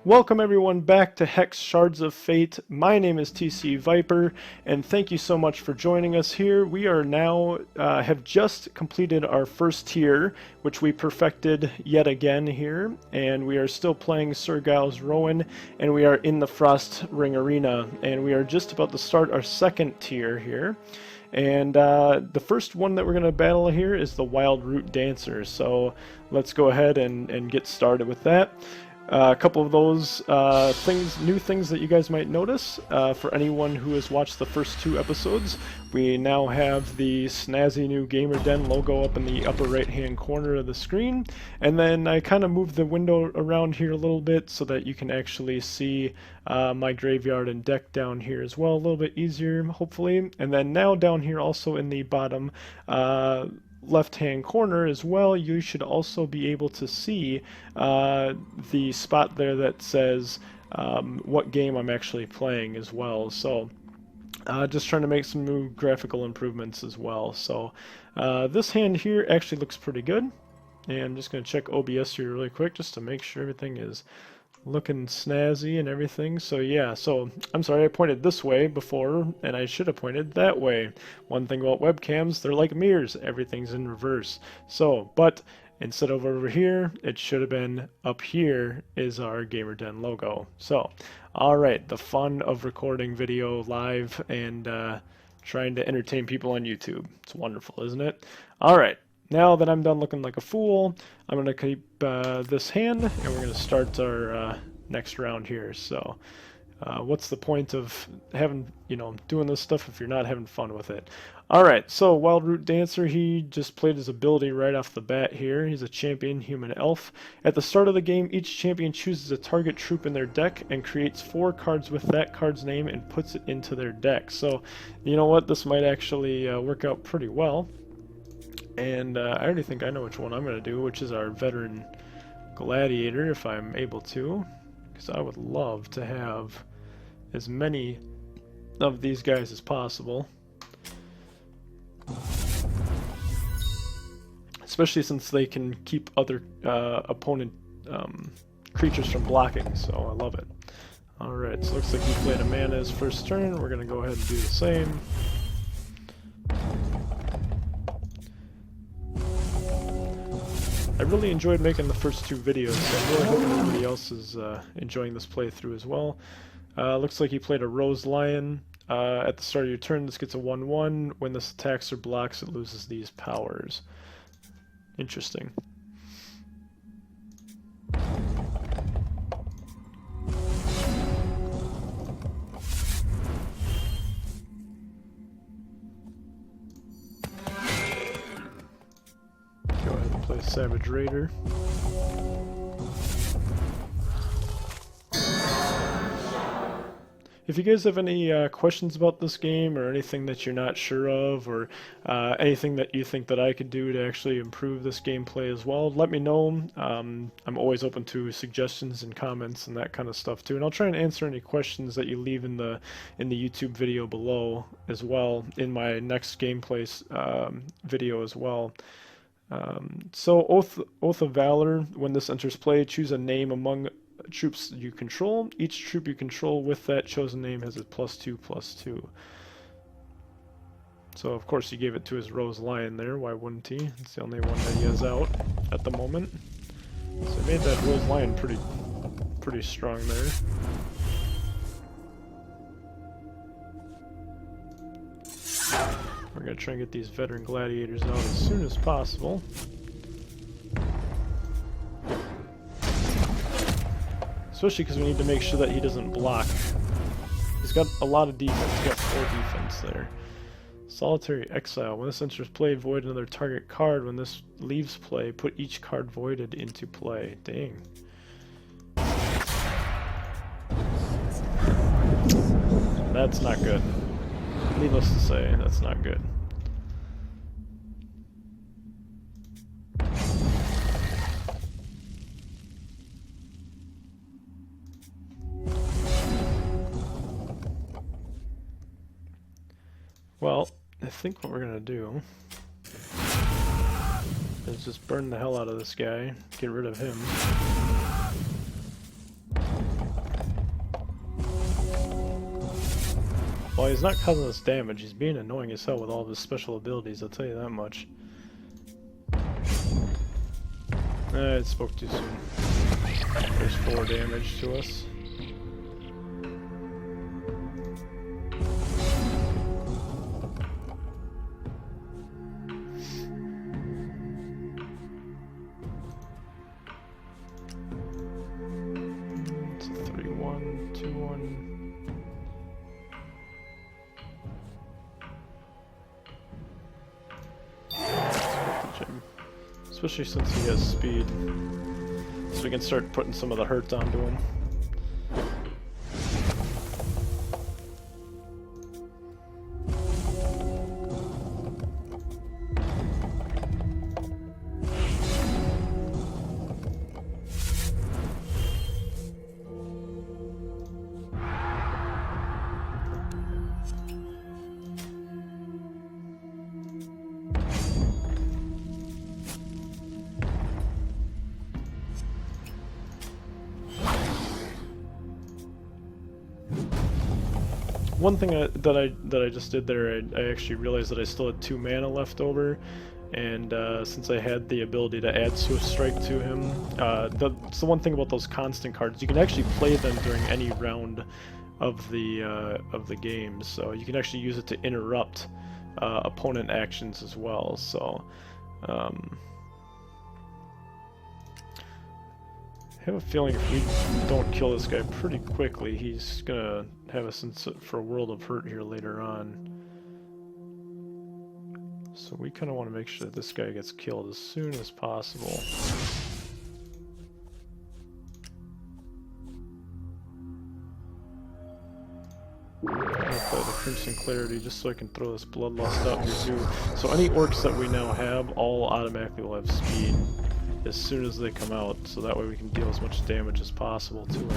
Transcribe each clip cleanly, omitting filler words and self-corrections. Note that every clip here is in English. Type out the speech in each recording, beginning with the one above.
Welcome everyone back to Hex Shards of Fate. My name is TCViper, and thank you so much for joining us here. We are now, have just completed our first tier, which we perfected yet again here, and we are still playing Sir Giles Rowan, and we are in the Frost Ring Arena, and we are just about to start our second tier here. And the first one that we're going to battle here is the Wild Root Dancer, so let's go ahead and get started with that. A couple of those new things that you guys might notice. For anyone who has watched the first two episodes, we now have the snazzy new Gamer Den logo up in the upper right hand corner of the screen. And then I kind of moved the window around here a little bit so that you can actually see my graveyard and deck down here as well, a little bit easier hopefully. And then now down here also in the bottom left hand corner as well, you should also be able to see the spot there that says what game I'm actually playing as well. So just trying to make some new graphical improvements as well. So this hand here actually looks pretty good, and I'm just going to check OBS here really quick just to make sure everything is looking snazzy and everything. So yeah, so I'm sorry I pointed this way before and I should have pointed that way. One thing about webcams, they're like mirrors, everything's in reverse. So, but instead of over here, it should have been up here is our Gamer Den logo. So, alright, the fun of recording video live and trying to entertain people on YouTube. It's wonderful, isn't it? Alright. Now that I'm done looking like a fool, I'm going to keep this hand, and we're going to start our next round here. So, what's the point of doing this stuff if you're not having fun with it? Alright, so Wild Root Dancer, he just played his ability right off the bat here. He's a champion human elf. At the start of the game, each champion chooses a target troop in their deck and creates 4 cards with that card's name and puts it into their deck. So, you know what? This might actually work out pretty well. And I already think I know which one I'm going to do, which is our veteran gladiator, if I'm able to, because I would love to have as many of these guys as possible, especially since they can keep other opponent creatures from blocking, so I love it. Alright, so it looks like he played a mana his first turn. We're going to go ahead and do the same. I really enjoyed making the first 2 videos, so I'm really hoping everybody else is enjoying this playthrough as well. Looks like he played a Rose Lion. At the start of your turn, this gets a 1/1. When this attacks or blocks, it loses these powers. Interesting. Play Savage Raider. If you guys have any questions about this game or anything that you're not sure of, or anything that you think that I could do to actually improve this gameplay as well, let me know. I'm always open to suggestions and comments and that kind of stuff too, and I'll try and answer any questions that you leave in the YouTube video below as well in my next gameplay video as well. So Oath of Valor, when this enters play, choose a name among troops you control. Each troop you control with that chosen name has a +2/+2. So of course he gave it to his Rose Lion there, why wouldn't he? It's the only one that he has out at the moment. So he made that Rose Lion pretty strong there. We're going to try and get these veteran gladiators out as soon as possible. Especially because we need to make sure that he doesn't block. He's got a lot of defense. He's got 4 defense there. Solitary Exile. When this enters play, void another target card. When this leaves play, put each card voided into play. Dang. That's not good. Needless to say, that's not good. Well, I think what we're gonna do is just burn the hell out of this guy, get rid of him. Well, he's not causing us damage. He's being annoying as hell with all of his special abilities, I'll tell you that much. It spoke too soon. There's 4 damage to us. It's a 3-1, 2-1. Especially since he has speed, so we can start putting some of the hurt onto him. One thing that I just did there, I actually realized that I still had 2 mana left over, and since I had the ability to add Swift Strike to him, that's the one thing about those constant cards. You can actually play them during any round of the game, so you can actually use it to interrupt opponent actions as well. So. I have a feeling if we don't kill this guy pretty quickly, he's gonna have us in for a world of hurt here later on. So we kind of want to make sure that this guy gets killed as soon as possible. I'm gonna play the Crimson Clarity just so I can throw this Bloodlust out here too. So any orcs that we now have all automatically will have speed as soon as they come out, so that way we can deal as much damage as possible to him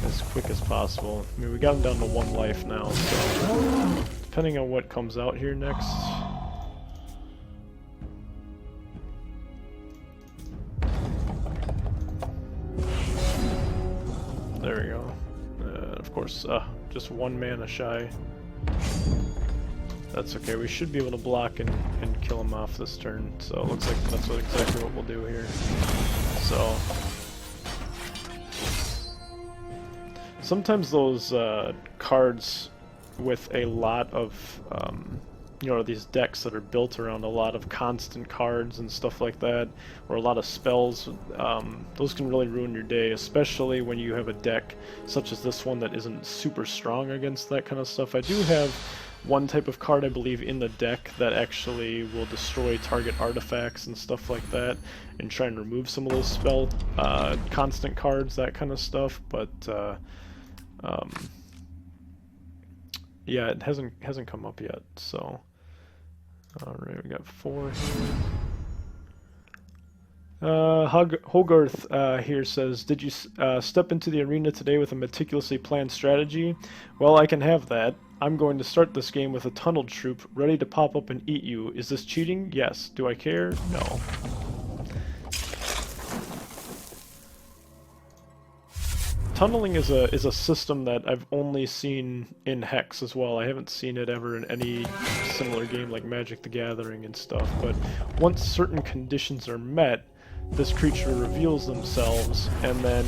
as quick as possible. I mean, we got him down to 1 life now, so depending on what comes out here next. There we go. Of course, just 1 mana shy. That's okay, we should be able to block and kill him off this turn, so it looks like that's exactly what we'll do here. So sometimes those cards with a lot of, you know, these decks that are built around a lot of constant cards and stuff like that, or a lot of spells, those can really ruin your day, especially when you have a deck such as this one that isn't super strong against that kind of stuff. I do have one type of card, I believe, in the deck that actually will destroy target artifacts and stuff like that, and try and remove some of those spell constant cards, that kind of stuff. But yeah, it hasn't come up yet. So, all right, we got 4 here. Hogarth here says, did you step into the arena today with a meticulously planned strategy? Well, I can have that. I'm going to start this game with a tunneled Troupe, ready to pop up and eat you. Is this cheating? Yes. Do I care? No. Tunneling is a system that I've only seen in Hex as well. I haven't seen it ever in any similar game like Magic the Gathering and stuff, but once certain conditions are met, this creature reveals themselves, and then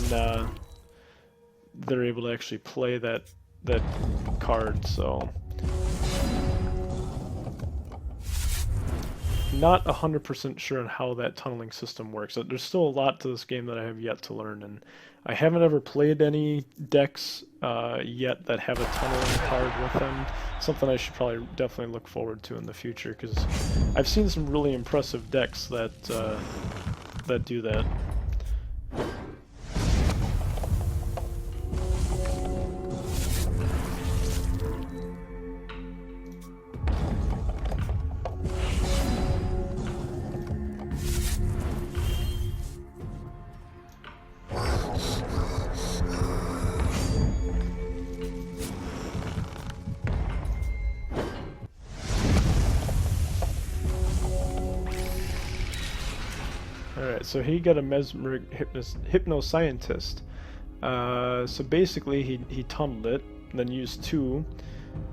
they're able to actually play that card. So not 100% sure on how that tunneling system works. There's still a lot to this game that I have yet to learn, and I haven't ever played any decks yet that have a tunneling card with them. Something I should probably definitely look forward to in the future, because I've seen some really impressive decks that that do that. Alright, so he got a mesmeric hypnoscientist. So basically he tunneled it, and then use 2.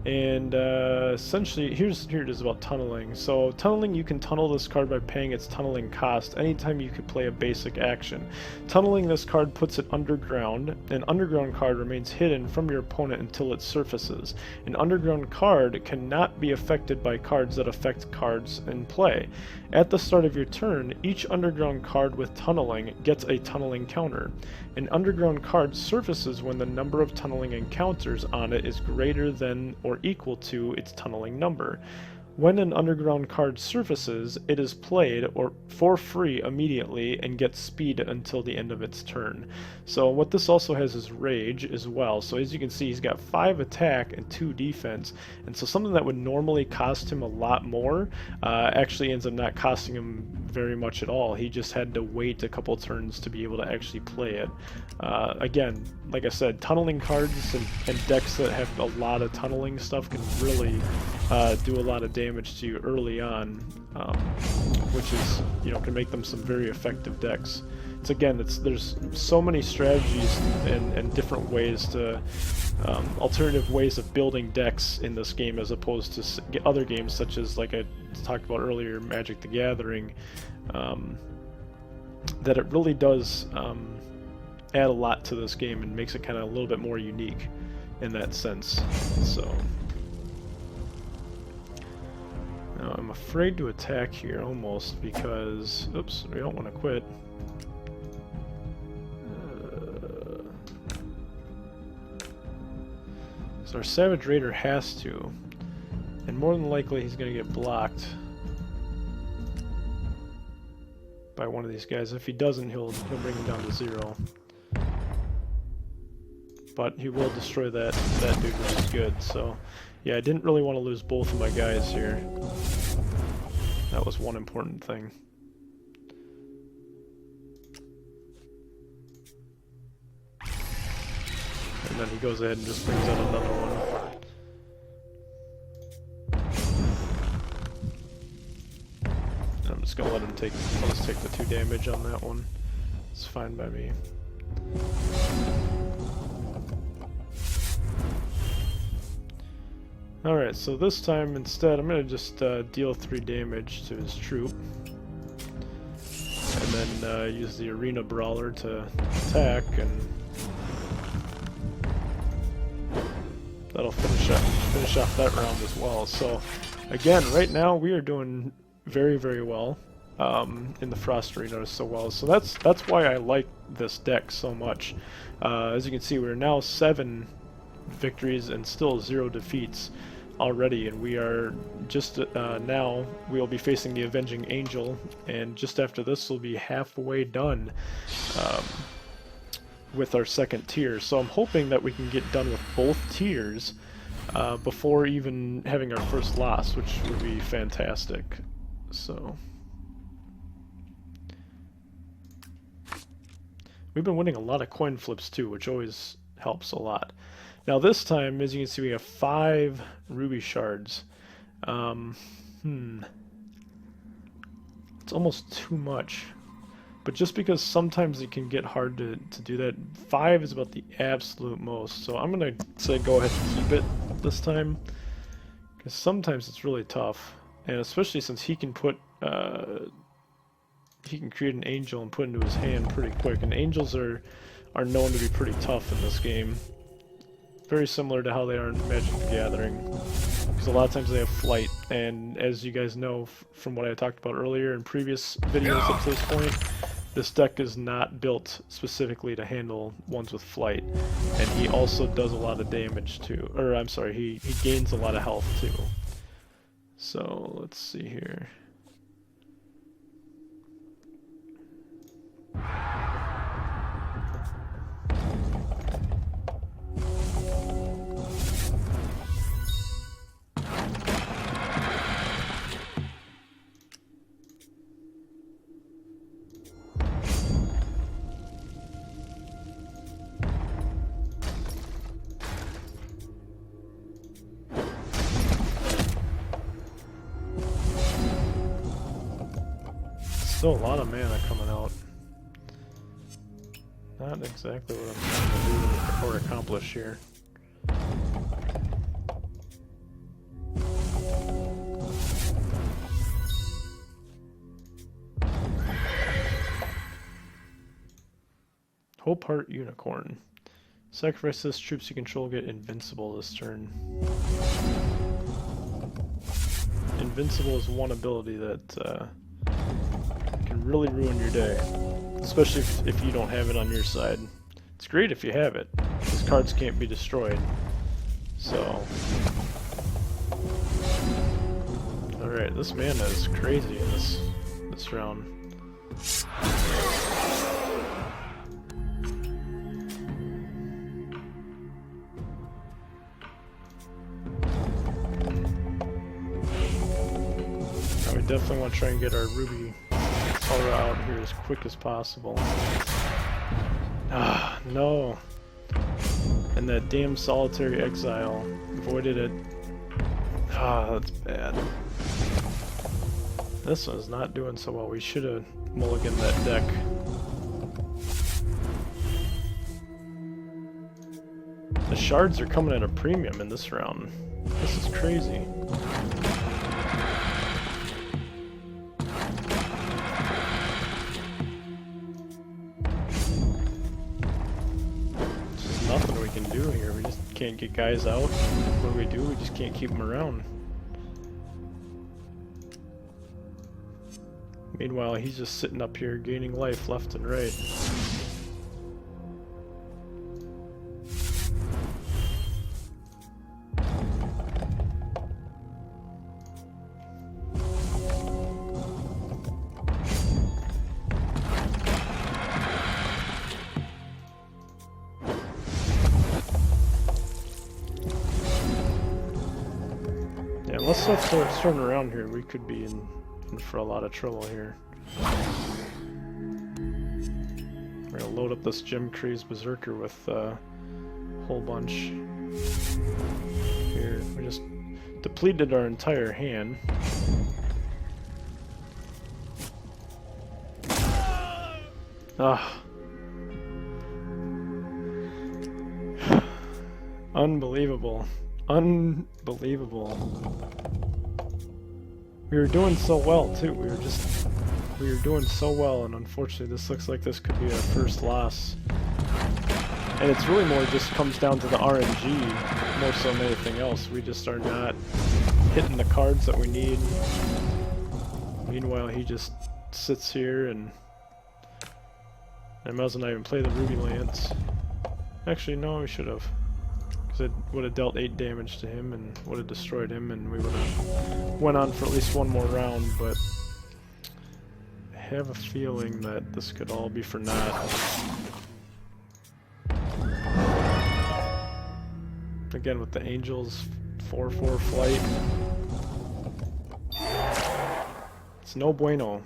And essentially, here it is about tunneling. So tunneling, you can tunnel this card by paying its tunneling cost anytime you could play a basic action. Tunneling this card puts it underground. An underground card remains hidden from your opponent until it surfaces. An underground card cannot be affected by cards that affect cards in play. At the start of your turn, each underground card with tunneling gets a tunneling counter. An underground card surfaces when the number of tunneling encounters on it is greater than or equal to its tunneling number. When an underground card surfaces, it is played for free immediately and gets speed until the end of its turn. So what this also has is rage as well. So as you can see, he's got 5 attack and 2 defense, and so something that would normally cost him a lot more actually ends up not costing him very much at all. He just had to wait a couple turns to be able to actually play it. Again, like I said, tunneling cards and decks that have a lot of tunneling stuff can really do a lot of damage to you early on, which is, can make them some very effective decks. It's again, there's so many strategies and different ways to, alternative ways of building decks in this game as opposed to other games such as, like I talked about earlier, Magic the Gathering, that it really does add a lot to this game and makes it kind of a little bit more unique in that sense. So now I'm afraid to attack here almost because, oops, we don't want to quit. So our Savage Raider has to, and more than likely he's going to get blocked by one of these guys. If he doesn't, he'll bring him down to 0. But he will destroy that dude, which is good. So yeah, I didn't really want to lose both of my guys here. That was one important thing. And then he goes ahead and just brings out another one. I'm just gonna let him take the 2 damage on that one. It's fine by me. Alright, so this time instead I'm going to just deal 3 damage to his Troupe. And then use the Arena Brawler to attack, and that'll finish off that round as well. So again, right now we are doing very, very well in the Frost Arena so well. So that's why I like this deck so much. As you can see, we're now 7 victories and still 0 defeats already, and we are just now we'll be facing the Avenging Angel, and just after this we'll be halfway done with our 2nd tier. So I'm hoping that we can get done with both tiers before even having our first loss, which would be fantastic. So we've been winning a lot of coin flips too, which always helps a lot. Now this time, as you can see, we have 5 ruby shards. It's almost too much. But just because sometimes it can get hard to do that, 5 is about the absolute most. So I'm going to say go ahead and keep it this time, because sometimes it's really tough. And especially since he can put, he can create an angel and put into his hand pretty quick. And angels are known to be pretty tough in this game. Very similar to how they are in Magic the Gathering, because a lot of times they have flight, and as you guys know from what I talked about earlier in previous videos up to this point, this deck is not built specifically to handle ones with flight, and he also does a lot of damage too, or I'm sorry, he gains a lot of health too. So let's see here. Still a lot of mana coming out. Not exactly what I'm trying to do or accomplish here. Hope Heart Unicorn. Sacrifice this, troops you control get invincible this turn. Invincible is one ability that can really ruin your day, especially if you don't have it on your side. It's great if you have it, because cards can't be destroyed. So, alright, this mana is crazy in this round. Now we definitely want to try and get our Ruby Aura out here as quick as possible. Ah, no. And that damn Solitary Exile avoided it. Ah, that's bad. This one's not doing so well. We should have mulliganed that deck. The shards are coming at a premium in this round. This is crazy. There's nothing we can do here. We just can't get guys out. What do we do? We just can't keep them around. Meanwhile, he's just sitting up here gaining life left and right. Yeah, unless stuff starts turning around here, we could be in for a lot of trouble here. We're gonna load up this Gem Craze Berserker with a whole bunch here. We just depleted our entire hand. Ah. Unbelievable. Unbelievable. We were doing so well too. We were doing so well, and unfortunately this looks like this could be our first loss. And it's really more just comes down to the RNG more so than anything else. We just are not hitting the cards that we need. Meanwhile, he just sits here and I might as well not even play the Ruby Lance. Actually, no, we should have. Because it would have dealt 8 damage to him and would have destroyed him, and we would have went on for at least one more round, but I have a feeling that this could all be for naught. Again, with the Angels 4/4 flight. It's no bueno.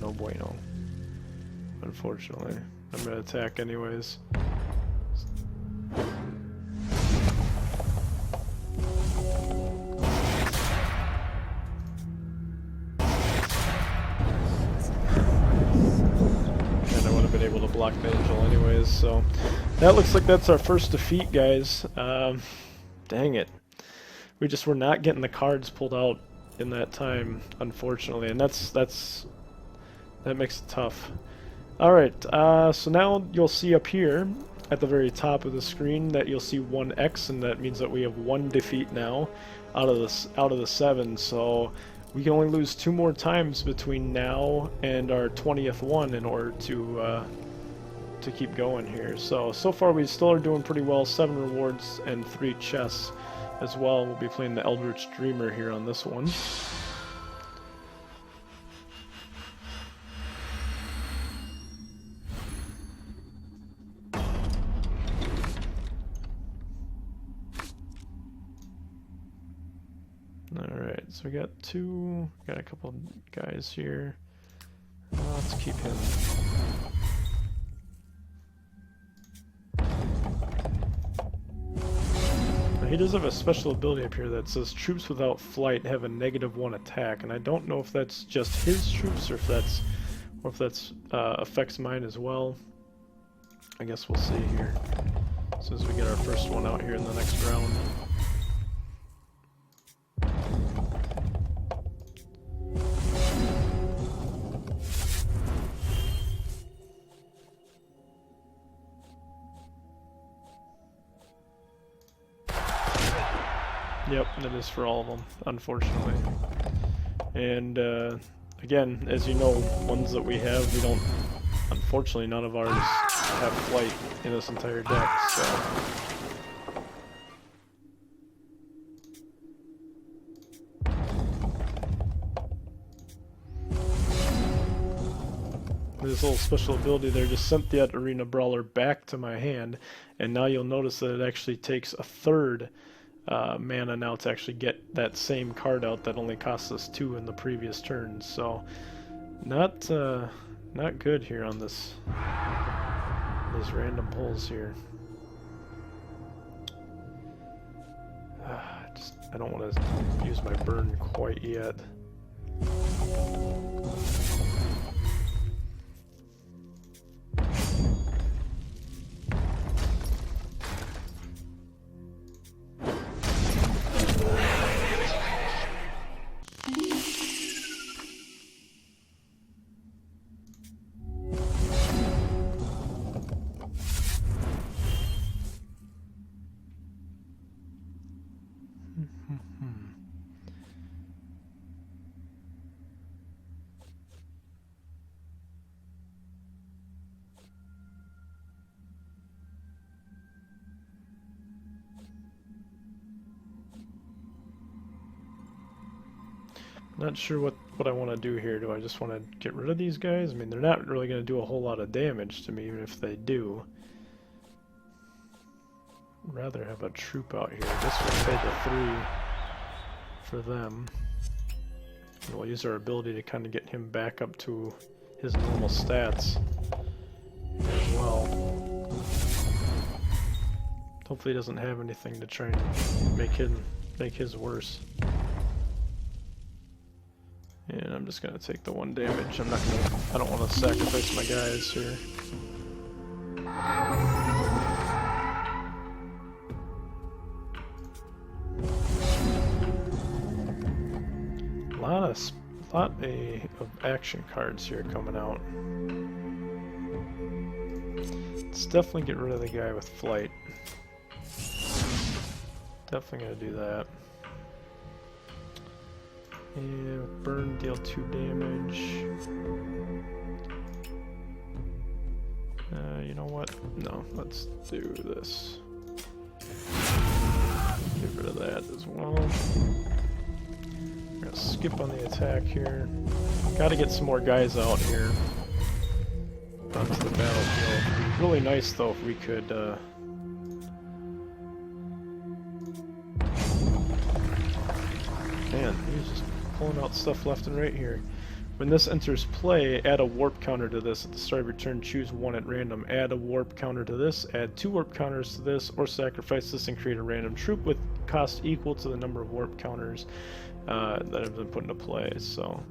No bueno. Unfortunately. I'm gonna attack anyways. Block the Angel anyways, so that looks like that's our first defeat, guys. Dang it. We just were not getting the cards pulled out in that time, unfortunately, and that makes it tough. Alright, so now you'll see up here at the very top of the screen that you'll see 1X, and that means that we have 1 defeat now out of the 7, so we can only lose 2 more times between now and our 20th one in order to keep going here. So far we still are doing pretty well. 7 rewards and 3 chests as well. We'll be playing the Eldritch Dreamer here on this one. Alright, so we got a couple guys here. Let's keep him. He does have a special ability up here that says troops without flight have a -1 attack, and I don't know if that's just his troops or if that's affects mine as well. I guess we'll see here as soon as we get our first one out here in the next round. Yep, that is for all of them, unfortunately. And again, as you know, ones that we have, we don't. Unfortunately, none of ours have flight in this entire deck, so. This little special ability there just sent that Arena Brawler back to my hand, and now you'll notice that it actually takes a third mana now to actually get that same card out that only cost us 2 in the previous turn. So not good here on this these random pulls here. I don't want to use my burn quite yet. Not sure what I want to do here. Do I just want to get rid of these guys? I mean, they're not really going to do a whole lot of damage to me, even if they do. I'd rather have a Troupe out here. This will take a 3 for them. And we'll use our ability to kind of get him back up to his normal stats as well. Hopefully he doesn't have anything to try and make his worse. And I'm just gonna take the 1 damage. I don't want to sacrifice my guys here. A lot of action cards here coming out. Let's definitely get rid of the guy with flight. Definitely gonna do that. Yeah, burn, deal 2 damage. You know what? No, let's do this. Get rid of that as well. We're gonna skip on the attack here. Gotta get some more guys out here onto the battlefield. It'd be really nice though if we could man, he's just pulling out stuff left and right here. When this enters play, add a warp counter to this. At the start of your turn, choose 1 at random. Add a warp counter to this, add 2 warp counters to this, or sacrifice this and create a random troop with cost equal to the number of warp counters that have been put into play. So,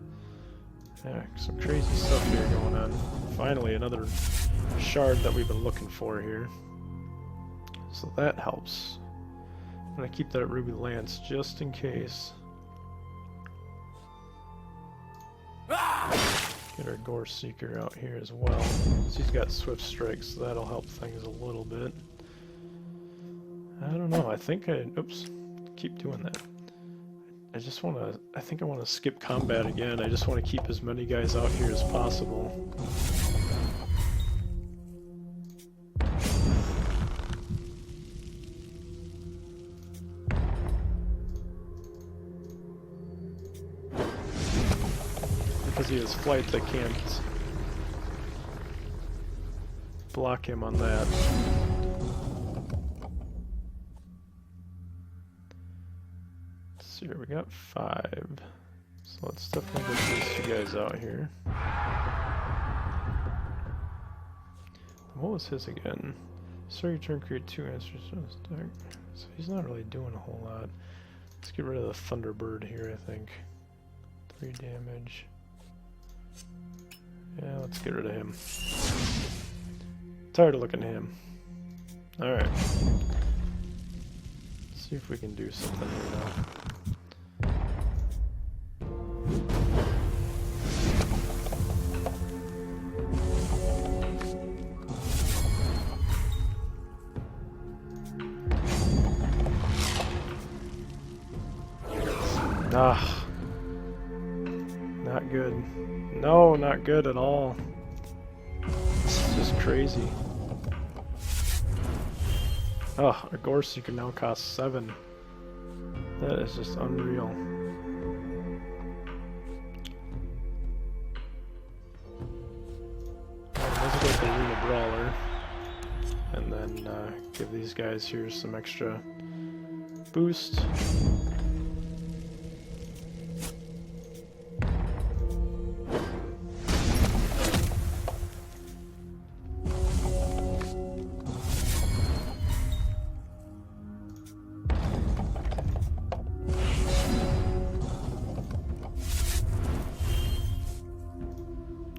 yeah, some crazy stuff here going on. Finally, another shard that we've been looking for here. So that helps. I'm going to keep that Ruby Lance just in case. Get our Gore Seeker out here as well. He's got Swift Strike, so that'll help things a little bit. I don't know, I think oops, keep doing that. I think I want to skip combat again. I just want to keep as many guys out here as possible. Because he has flight, they can't block him on that. Let's see here, we got 5. So let's definitely get these 2 guys out here. What was his again? Start your turn, create 2 answers to this deck. So he's not really doing a whole lot. Let's get rid of the Thunderbird here, I think. 3 damage. Yeah, let's get rid of him. Tired of looking at him. Alright. Let's see if we can do something here now. Ah. Not good. No, not good at all. This is just crazy. Oh, a Gorse can now cost 7. That is just unreal. Let's go with the Arena Brawler. And then give these guys here some extra boost.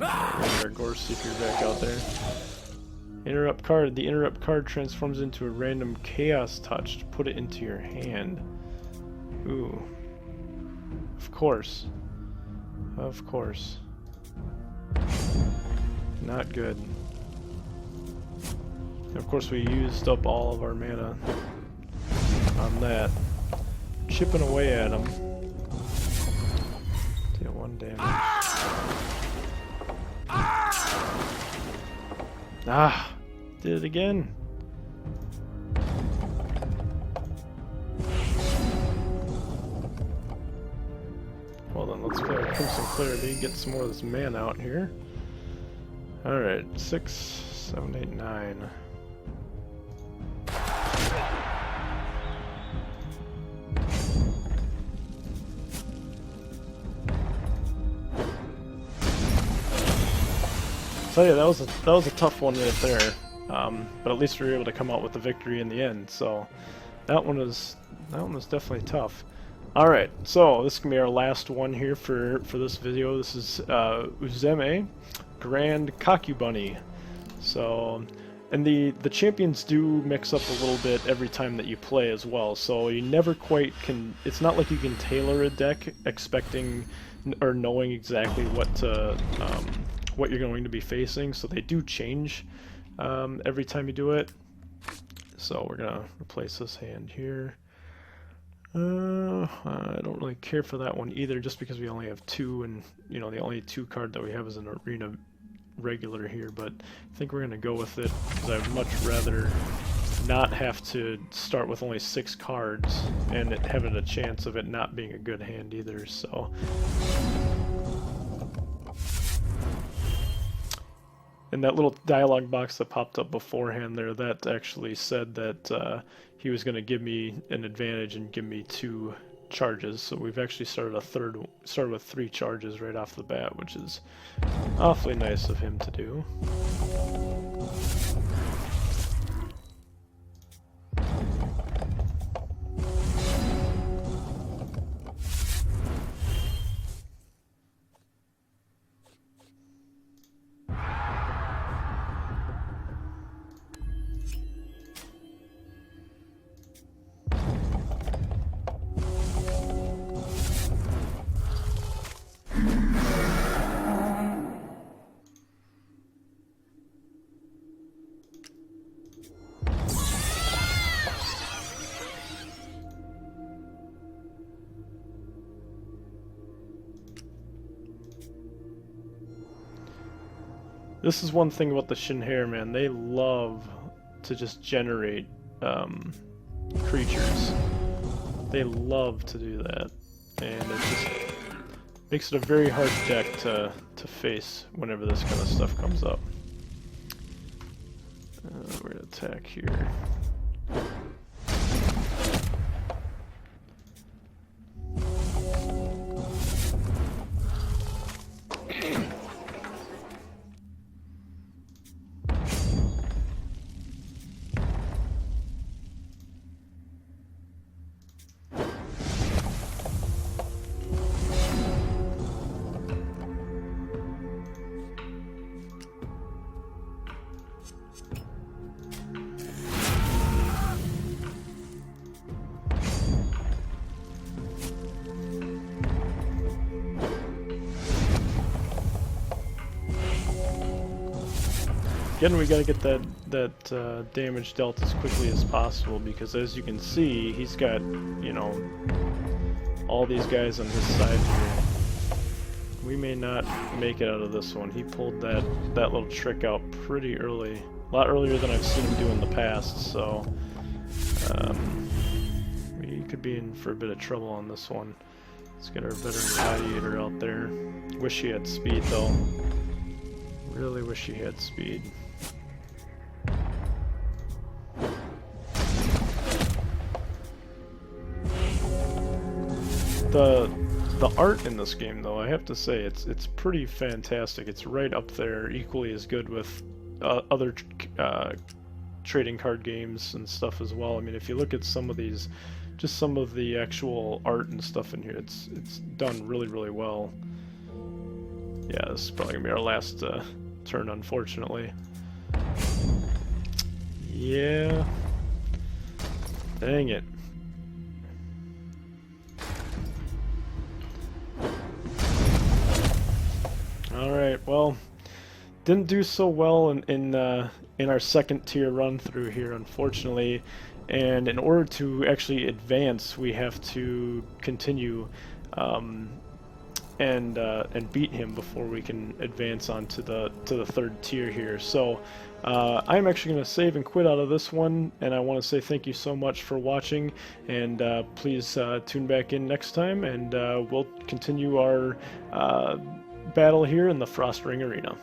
Our Gore Seeker back out there. Interrupt card. The interrupt card transforms into a random chaos touch to put it into your hand. Ooh. Of course. Of course. Not good. And of course we used up all of our mana on that. Chipping away at him. Deal 1 damage. Ah! Did it again. Well then, let's play our Crimson Clarity, get some more of this mana out here. Alright, 6, 7, 8, 9. So yeah, that was a tough one right there, but at least we were able to come out with the victory in the end. So that one was definitely tough. All right, so this is gonna be our last one here for this video. This is Uzeme, Grand Kakubunny. So, and the champions do mix up a little bit every time that you play as well. So you never quite can. It's not like you can tailor a deck expecting or knowing exactly what you're going to be facing, so they do change every time you do it. So we're gonna replace this hand here. I don't really care for that one either, just because we only have 2, and you know the only 2 card that we have is an Arena regular here. But I think we're gonna go with it because I'd much rather not have to start with only 6 cards and it having a chance of it not being a good hand either. So. And that little dialogue box that popped up beforehand there, that actually said that he was going to give me an advantage and give me 2 charges. So we've actually started with 3 charges right off the bat, which is awfully nice of him to do. This is one thing about the Shin'Hair, man. They love to just generate creatures. They love to do that, and it just makes it a very hard deck to face whenever this kind of stuff comes up. We're gonna attack here. Again, we gotta get that damage dealt as quickly as possible, because as you can see, he's got, you know, all these guys on his side here. We may not make it out of this one. He pulled that little trick out pretty early. A lot earlier than I've seen him do in the past, so we could be in for a bit of trouble on this one. Let's get our veteran gladiator out there. Wish he had speed though. Really wish he had speed. The art in this game, though, I have to say, it's pretty fantastic. It's right up there, equally as good with other trading card games and stuff as well. I mean, if you look at some of these, just some of the actual art and stuff in here, it's done really, really well. Yeah, this is probably gonna be our last turn, unfortunately. Yeah. Dang it. Alright, well, didn't do so well in our second tier run through here, unfortunately, and in order to actually advance, we have to continue and beat him before we can advance on to the third tier here. So I'm actually going to save and quit out of this one, and I want to say thank you so much for watching, and please tune back in next time, and we'll continue our battle here in the Frost Ring Arena.